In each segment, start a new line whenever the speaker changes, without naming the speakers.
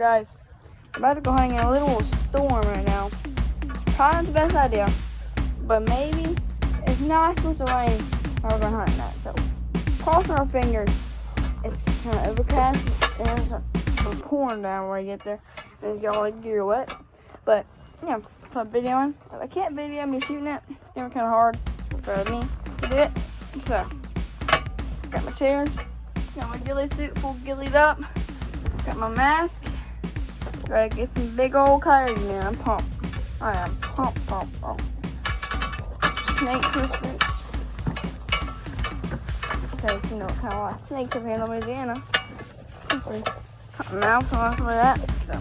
guys, I'm about to go hunting in a little storm right now. Probably not the best idea, but maybe it's not supposed to rain while we're going hunting that. So, crossing our fingers. It's just kind of overcast and it's pouring down when we get there. And it's got all the gear wet. But, yeah, I'm videoing. If I can't video me shooting it, it's gonna be kind of hard for me to do it. So, got my chairs, got my ghillie suit full ghillied up, got my mask, gotta get some big old coyote in there. I'm pumped. I am pumped. Snake proof boots. Because, you know, kind of a lot of snakes up here in Louisiana. Actually, cutting mouths off of that, so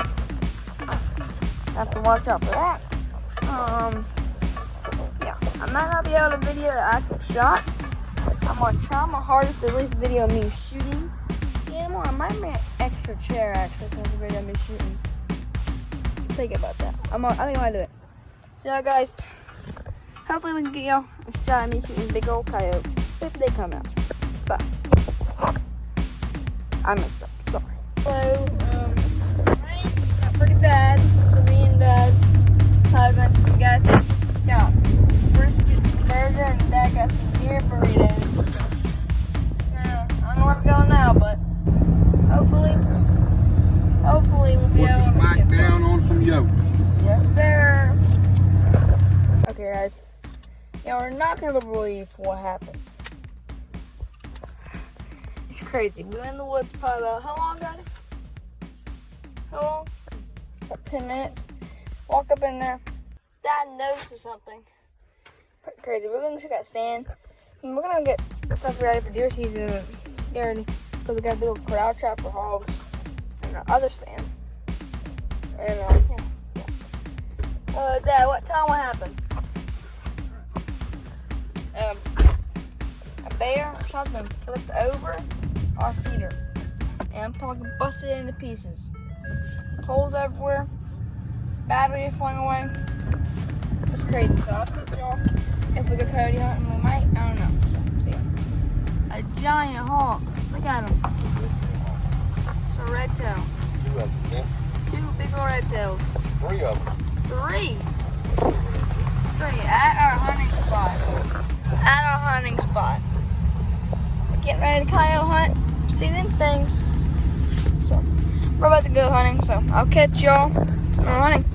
have to watch out for that. Yeah, I might not be able to video the actual shot. I'm gonna try my hardest to at least video me shooting the animal. I might make an extra chair actually so I can video me shooting. Think about that. I think I might do it. So yeah, guys, hopefully we can get y'all a shot of me shooting big old coyote if they come out. But I messed up. Sorry. So rain got pretty bad. The rain bad. So I got some guys. Yeah. First just a burger and Dad got some beer burritos. Now, I don't know where we're going now, but hopefully we'll be able to
smack down on some yotes.
Yes, sir. Okay, guys. Yeah, we're not gonna believe what happened. It's crazy. We were in the woods probably about how long, Daddy? How long? About 10 minutes. Walk up in there. Dad notices something. Pretty crazy. We're gonna check that stand. And we're gonna get stuff ready for deer season. Get ready. Because we got a big old corral trap for hogs. And our other stand. And yeah. Dad, what happened? A bear or something flipped over our feeder. And I'm talking busted into pieces. Holes everywhere. Battery flung away. It was crazy. So I'll teach y'all if we go coyote hunting. We might. I don't know. So, see ya. A giant hawk. Look at him. It's a red tail.
2 of them, yeah.
2 big old red tails.
3 of them.
3 at our hunting spot. We're getting ready to coyote hunt. See them things. So we're about to go hunting. So I'll catch y'all when we're hunting.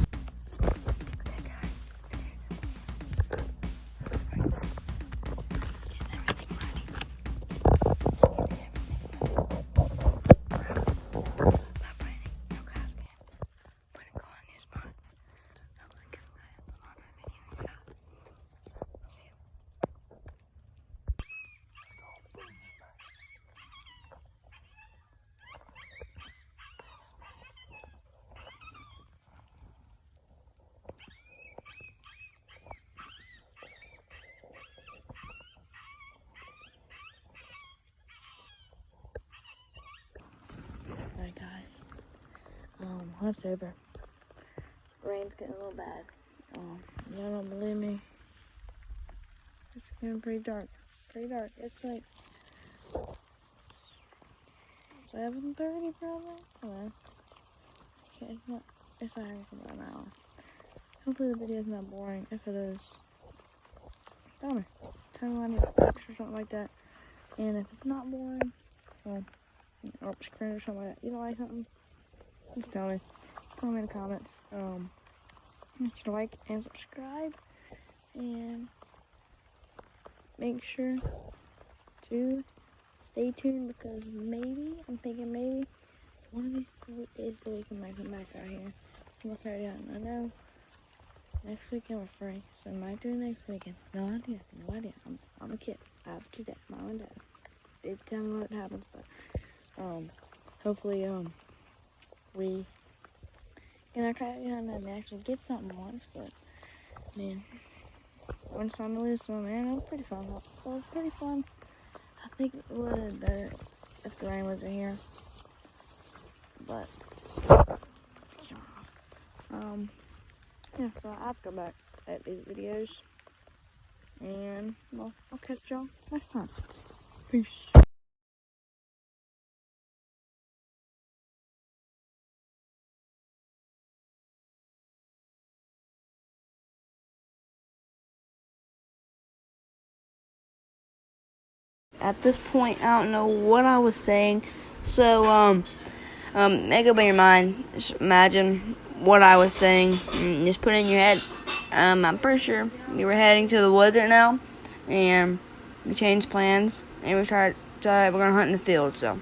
Alright guys, hunt's over. Rain's getting a little bad. Y'all don't believe me. It's getting pretty dark. It's like 7:30 probably. Hello. Okay, it's not hanging for about an hour. Hopefully the video's not boring. If it is, tell me. Tell me I need to fix or something like that. And if it's not boring, well, or screen or something like that. You don't like something? Just tell me. Tell me in the comments. Make sure to like and subscribe. And make sure to stay tuned because I'm thinking maybe one of these days the week I might come back out here. I'm coyote hunting. I know next weekend we're free, so I might do it next weekend. No idea. I'm a kid. I have 2 dads, mom and dad. They tell me what happens, but hopefully, we get our coyote hunting and actually get something once, but, man, I went trying to lose some, man, it was pretty fun. I think it would have been better if the rain wasn't here, but, yeah, so I have to go back at these videos, and, well, I'll catch y'all next time. Peace.
at this point, I don't know what I was saying. So, make up in your mind. Just imagine what I was saying. Just put it in your head. I'm pretty sure we were heading to the woods right now, and we changed plans, and we decided we're gonna hunt in the field. So.